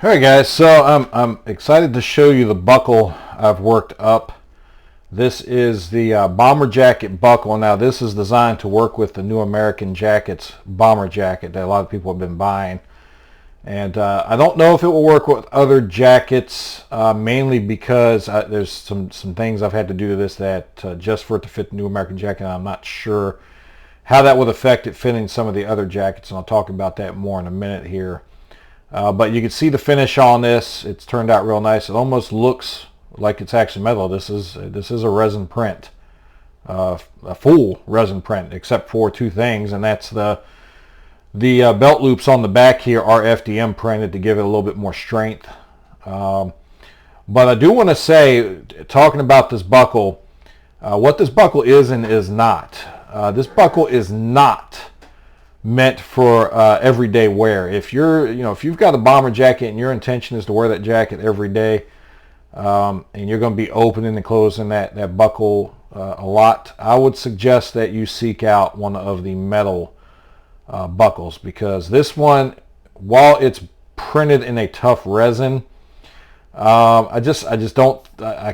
All right, guys. So I'm excited to show you the buckle I've worked up. This is the bomber jacket buckle. Now, this is designed to work with the New American Jackets bomber jacket that a lot of people have been buying. And I don't know if it will work with other jackets, mainly because there's some things I've had to do to this that just for it to fit the New American jacket, I'm not sure how that would affect it fitting some of the other jackets, and I'll talk about that more in a minute here. But you can see the finish on this. It's turned out real nice. It almost looks like it's actually metal. This is a resin print, a full resin print, except for two things, and that's the belt loops on the back here are FDM printed to give it a little bit more strength. But I do want to say, talking about this buckle, what this buckle is and is not. This buckle is not meant for everyday wear. If you've got a bomber jacket and your intention is to wear that jacket every day, and you're going to be opening and closing that buckle a lot, I would suggest that you seek out one of the metal buckles, because this one, while it's printed in a tough resin, I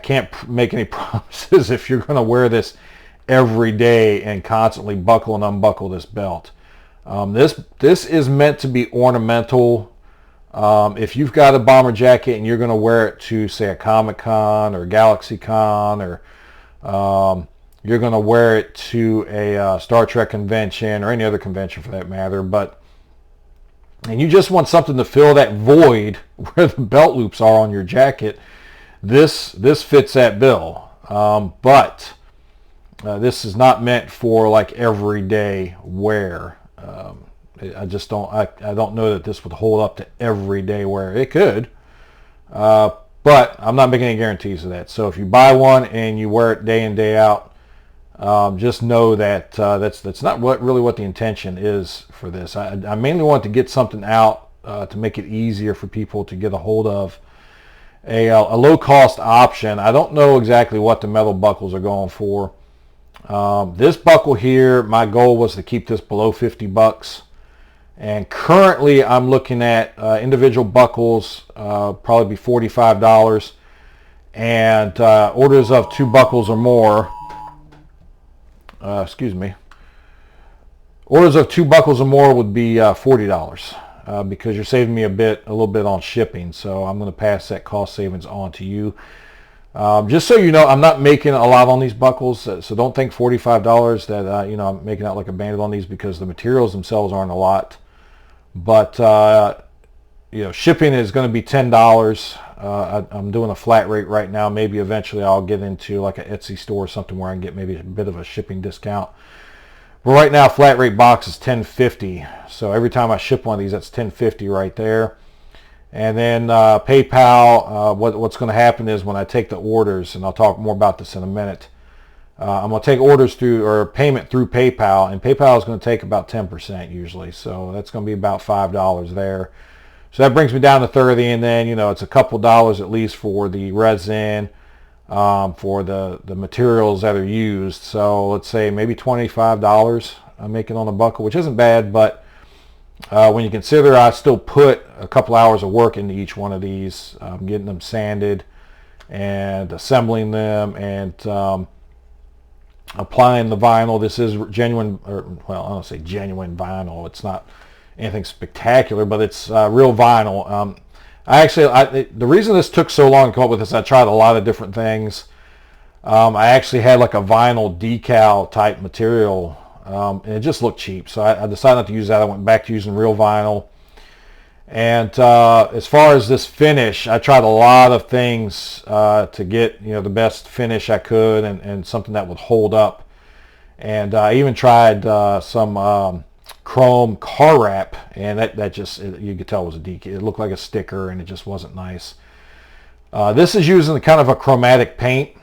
can't make any promises if you're going to wear this every day and constantly buckle and unbuckle this belt. This is meant to be ornamental. If you've got a bomber jacket and you're going to wear it to, say, a Comic-Con or GalaxyCon, or you're going to wear it to a Star Trek convention or any other convention for that matter, and you just want something to fill that void where the belt loops are on your jacket, this fits that bill. But this is not meant for like everyday wear. I don't know that this would hold up to everyday wear. It could, but I'm not making any guarantees of that. So if you buy one and you wear it day in, day out, just know that that's not really what the intention is for this. I mainly want to get something out to make it easier for people to get a hold of a low-cost option. I don't know exactly what the metal buckles are going for. This buckle here, my goal was to keep this below $50, and currently I'm looking at individual buckles probably be $45, and orders of 2 buckles or more. Orders of 2 buckles or more would be $40, because you're saving me a little bit on shipping. So I'm going to pass that cost savings on to you. Just so you know, I'm not making a lot on these buckles, so don't think $45 that I'm making out like a bandit on these, because the materials themselves aren't a lot. But shipping is going to be $10. I'm doing a flat rate right now. Maybe eventually I'll get into like an Etsy store or something where I can get maybe a bit of a shipping discount. But right now, flat rate box is $10.50. So every time I ship one of these, that's $10.50 right there. And then PayPal, what's going to happen is when I take the orders, and I'll talk more about this in a minute, I'm going to take orders through, or payment through PayPal, and PayPal is going to take about 10% usually. So that's going to be about $5 there. So that brings me down to 30, and then it's a couple dollars at least for the resin, for the materials that are used. So let's say maybe $25 I'm making on the buckle, which isn't bad, but when you consider I still put a couple hours of work into each one of these, getting them sanded and assembling them and applying the vinyl. This is genuine, I don't say genuine vinyl. It's not anything spectacular, but it's real vinyl. The reason this took so long to come up with this, I tried a lot of different things. I actually had like a vinyl decal type material, and it just looked cheap, so I decided not to use that. I went back to using real vinyl. And as far as this finish, I tried a lot of things to get the best finish I could, and something that would hold up. And I even tried some chrome car wrap, and that just, you could tell it was a decal. It looked like a sticker, and it just wasn't nice. This is using kind of a chromatic paint,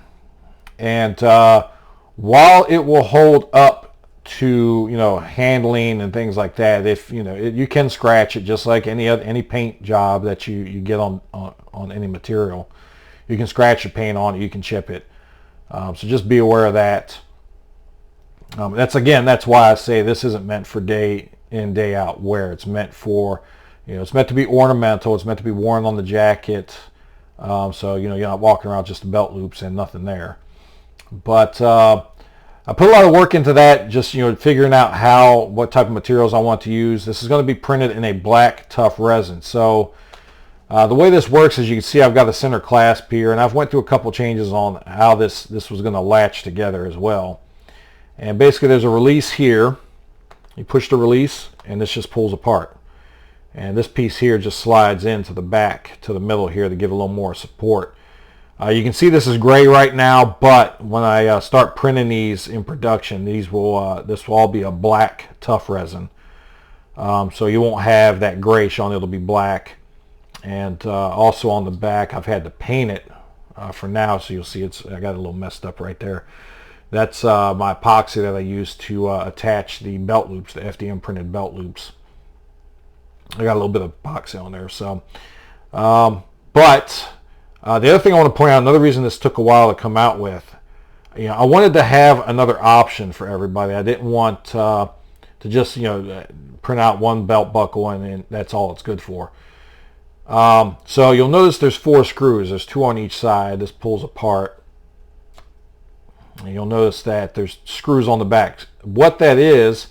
and while it will hold up to handling and things like that, if you can scratch it just like any paint job that you get on any material. You can scratch the paint on it, you can chip it, so just be aware of that. That's why I say this isn't meant for day in, day out wear. It's meant for It's meant to be ornamental. It's meant to be worn on the jacket. So, you're not walking around just the belt loops and nothing there. But I put a lot of work into that, just, figuring out what type of materials I want to use. This is going to be printed in a black tough resin. So the way this works is, you can see I've got a center clasp here, and I've went through a couple changes on how this was going to latch together as well. And basically there's a release here. You push the release and this just pulls apart. And this piece here just slides into the back, to the middle here, to give a little more support. You can see this is gray right now, but when I start printing these in production, this will all be a black tough resin. So you won't have that gray showing, it'll be black. And also on the back, I've had to paint it for now, so you'll see I got a little messed up right there. That's my epoxy that I use to attach the belt loops, the FDM printed belt loops. I got a little bit of epoxy on there. So, the other thing I want to point out, another reason this took a while to come out with, I wanted to have another option for everybody. I didn't want to just, print out one belt buckle and that's all it's good for. So you'll notice there's 4 screws. There's 2 on each side. This pulls apart. And you'll notice that there's screws on the back. What that is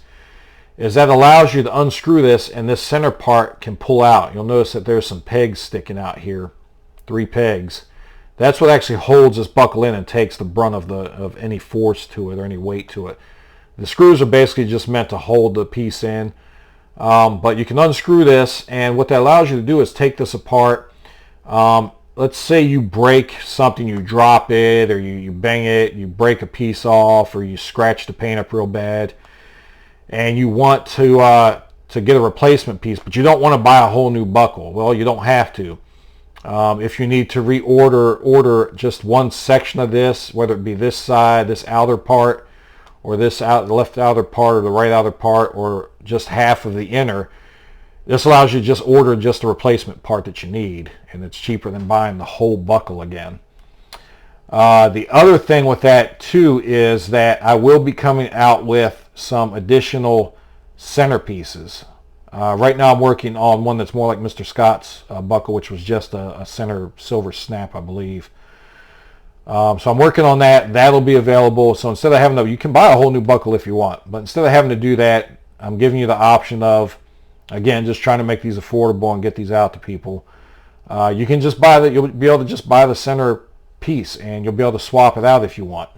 that allows you to unscrew this, and this center part can pull out. You'll notice that there's some pegs sticking out here. 3 pegs. That's what actually holds this buckle in and takes the brunt of any force to it or any weight to it. The screws are basically just meant to hold the piece in, but you can unscrew this, and what that allows you to do is take this apart. Let's say you break something, you drop it, or you bang it, you break a piece off, or you scratch the paint up real bad, and you want to get a replacement piece, but you don't want to buy a whole new buckle. Well, you don't have to. If you need to order just one section of this, whether it be this side, this outer part, or the left outer part, or the right outer part, or just half of the inner, this allows you to just order just the replacement part that you need, and it's cheaper than buying the whole buckle again. The other thing with that too is that I will be coming out with some additional centerpieces. Right now I'm working on one that's more like Mr. Scott's buckle, which was just a center silver snap, I believe. So I'm working on that. That'll be available. So instead of having to, you can buy a whole new buckle if you want, but instead of having to do that, I'm giving you the option of, again, just trying to make these affordable and get these out to people. You can just buy you'll be able to just buy the center piece, and you'll be able to swap it out if you want.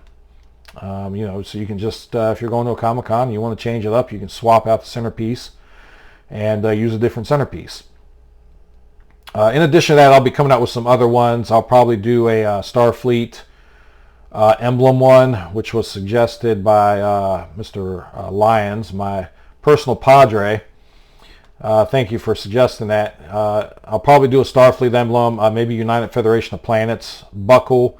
So you can just, if you're going to a Comic-Con and you want to change it up, you can swap out the center piece and use a different centerpiece. In addition to that, I'll be coming out with some other ones. I'll probably do a Starfleet emblem one, which was suggested by Mr. Lyons, my personal padre. Thank you for suggesting that. I'll probably do a Starfleet emblem, maybe United Federation of Planets buckle.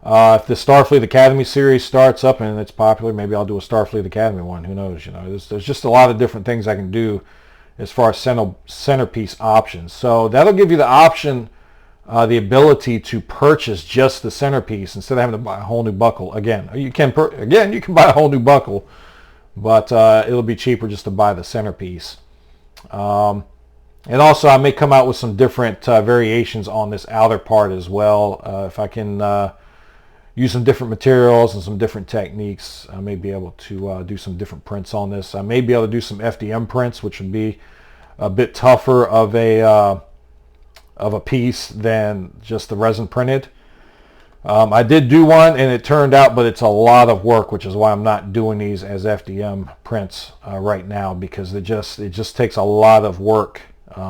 If the Starfleet Academy series starts up and it's popular, maybe I'll do a Starfleet Academy one. Who knows? There's just a lot of different things I can do as far as centerpiece options. So that'll give you the option, the ability to purchase just the centerpiece instead of having to buy a whole new buckle. Again, you can buy a whole new buckle, but it'll be cheaper just to buy the centerpiece. And also I may come out with some different variations on this outer part as well. If I can use some different materials and some different techniques, I may be able to do some different prints on this. I may be able to do some FDM prints, which would be a bit tougher of a piece than just the resin printed. I did do one and it turned out, but it's a lot of work, which is why I'm not doing these as FDM prints right now, because it just takes a lot of work,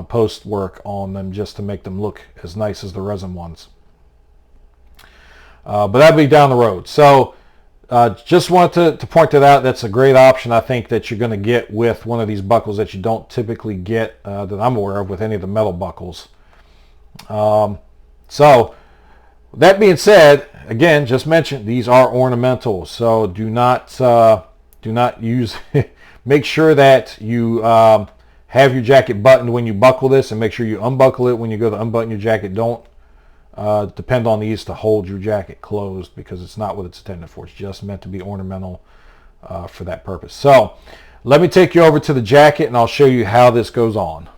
post work on them, just to make them look as nice as the resin ones. But that'll be down the road. So just wanted to point that out. That's a great option, I think, that you're going to get with one of these buckles that you don't typically get, that I'm aware of, with any of the metal buckles. So that being said, again, just mentioned these are ornamental, so do not use. Make sure that you have your jacket buttoned when you buckle this, and make sure you unbuckle it when you go to unbutton your jacket. Don't depend on these to hold your jacket closed, because it's not what it's intended for. It's just meant to be ornamental for that purpose. So let me take you over to the jacket and I'll show you how this goes on.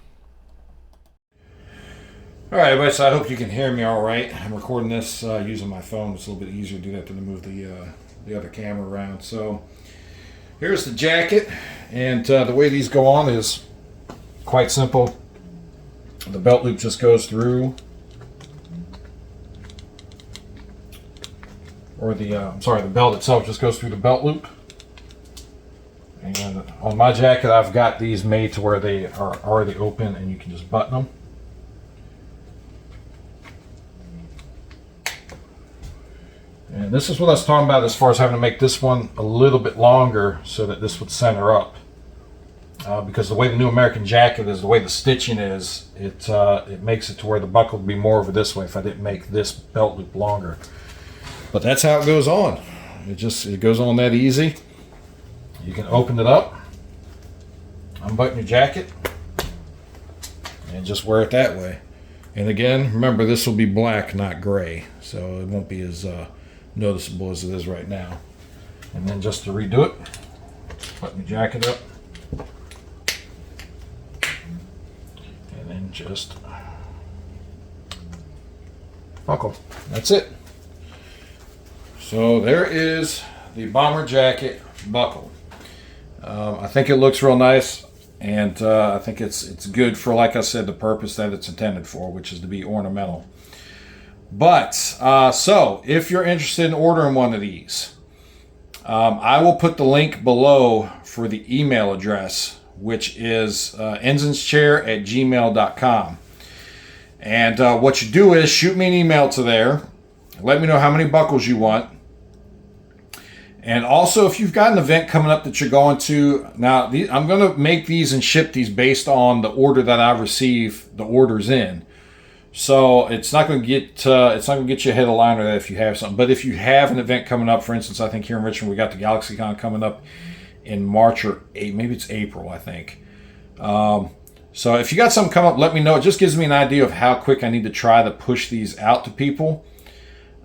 All right, everybody, so I hope you can hear me all right. I'm recording this using my phone. It's a little bit easier to do that than to move the other camera around. So here's the jacket, and the way these go on is quite simple. The belt loop just goes through, or the belt itself just goes through the belt loop. And on my jacket, I've got these made to where they are already open, and you can just button them. And this is what I was talking about as far as having to make this one a little bit longer so that this would center up. Because the way the New American jacket is, the way the stitching is, it makes it to where the buckle would be more over this way if I didn't make this belt loop longer. But that's how it goes on. It goes on that easy. You can open it up, unbutton your jacket, and just wear it that way. And again, remember, this will be black, not gray, so it won't be as noticeable as it is right now. And then just to redo it, button the jacket up, and then just buckle. That's it. So there is the bomber jacket buckle. I think it looks real nice, and I think it's good for, like I said, the purpose that it's intended for, which is to be ornamental. But so if you're interested in ordering one of these, I will put the link below for the email address, which is ensignschair@gmail.com. And what you do is shoot me an email to there. Let me know how many buckles you want. And also, if you've got an event coming up that you're going to, now I'm going to make these and ship these based on the order that I receive the orders in. So it's not going to get you ahead of the line or that if you have something. But if you have an event coming up, for instance, I think here in Richmond we got the GalaxyCon coming up in March or maybe it's April, I think. So if you got something come up, let me know. It just gives me an idea of how quick I need to try to push these out to people.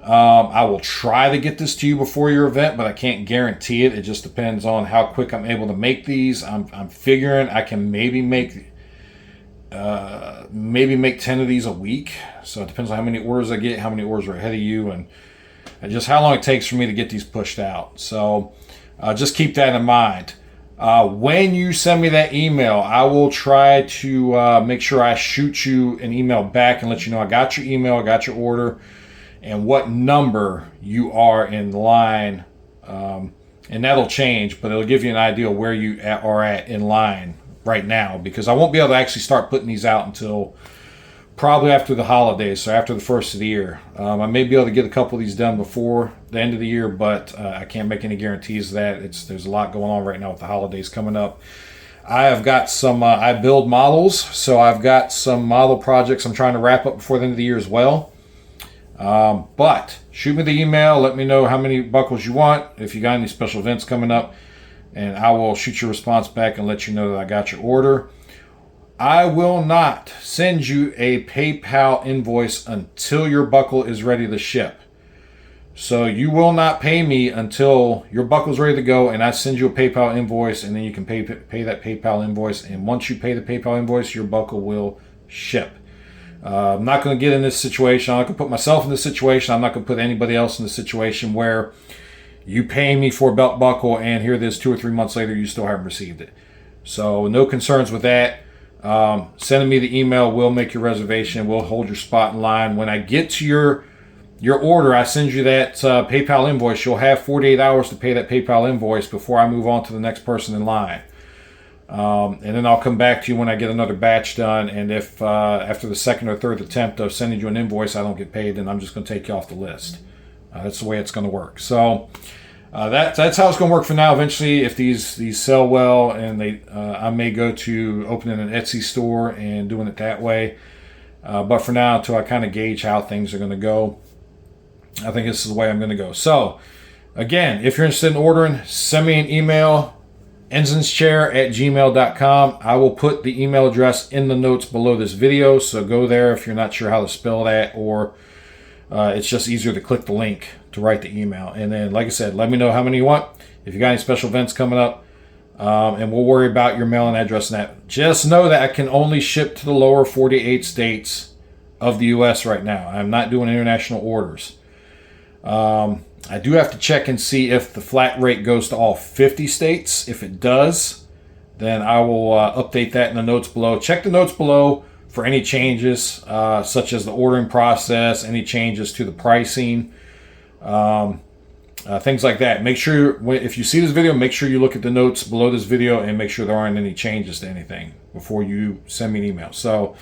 I will try to get this to you before your event, but I can't guarantee it. It just depends on how quick I'm able to make these. I'm figuring I can maybe make 10 of these a week. So it depends on how many orders I get, how many orders are ahead of you, and just how long it takes for me to get these pushed out. So just keep that in mind. When you send me that email, I will try to make sure I shoot you an email back and let you know I got your email, I got your order, and what number you are in line. And that'll change, but it'll give you an idea of where you are at in line right now, because I won't be able to actually start putting these out until probably after the holidays, so after the first of the year. I may be able to get a couple of these done before the end of the year, but I can't make any guarantees of that. There's a lot going on right now with the holidays coming up. I have got some, I build models, so I've got some model projects I'm trying to wrap up before the end of the year as well. But shoot me the email, let me know how many buckles you want, if you got any special events coming up, and I will shoot your response back and let you know that I got your order. I will not send you a PayPal invoice until your buckle is ready to ship. So you will not pay me until your buckle's ready to go and I send you a PayPal invoice, and then you can pay that PayPal invoice, and once you pay the PayPal invoice, your buckle will ship. I'm not going to get in this situation. I'm not going to put myself in this situation. I'm not going to put anybody else in this situation where you pay me for a belt buckle and here it is 2 or 3 months later you still haven't received it. So no concerns with that. Sending me the email, we'll make your reservation. We'll hold your spot in line. When I get to your order, I send you that PayPal invoice. You'll have 48 hours to pay that PayPal invoice before I move on to the next person in line. And then I'll come back to you when I get another batch done. And if after the second or third attempt of sending you an invoice I don't get paid, then I'm just going to take you off the list. That's the way it's going to work. So that's how it's going to work for now. Eventually, if these sell well, and I may go to opening an Etsy store and doing it that way. But for now, until I kind of gauge how things are going to go, I think this is the way I'm going to go. So again, if you're interested in ordering, send me an email. ensignschair@gmail.com. I will put the email address in the notes below this video, so go there if you're not sure how to spell that, or it's just easier to click the link to write the email. And then, like I said, let me know how many you want, if you got any special events coming up, and we'll worry about your mailing address and that. Just know that I can only ship to the lower 48 states of the U.S. right now. I'm not doing international orders. I do have to check and see if the flat rate goes to all 50 states. If it does, then I will update that in the notes below. Check the notes below for any changes, such as the ordering process, any changes to the pricing, things like that. Make sure, if you see this video, make sure you look at the notes below this video and make sure there aren't any changes to anything before you send me an email. So,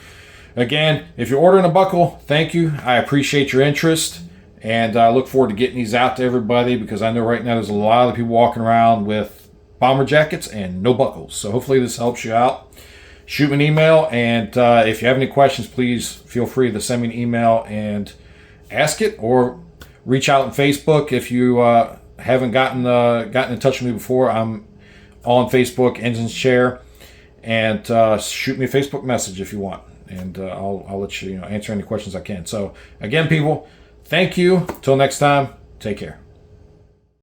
again, if you're ordering a buckle, thank you. I appreciate your interest. And I look forward to getting these out to everybody, because I know right now there's a lot of people walking around with bomber jackets and no buckles. So hopefully this helps you out. Shoot me an email, and if you have any questions, please feel free to send me an email and ask it, or reach out on Facebook. If you haven't gotten in touch with me before, I'm on Facebook, Engine's Chair, and shoot me a Facebook message if you want, and I'll let you, answer any questions I can. So again, people, thank you. Till next time, take care.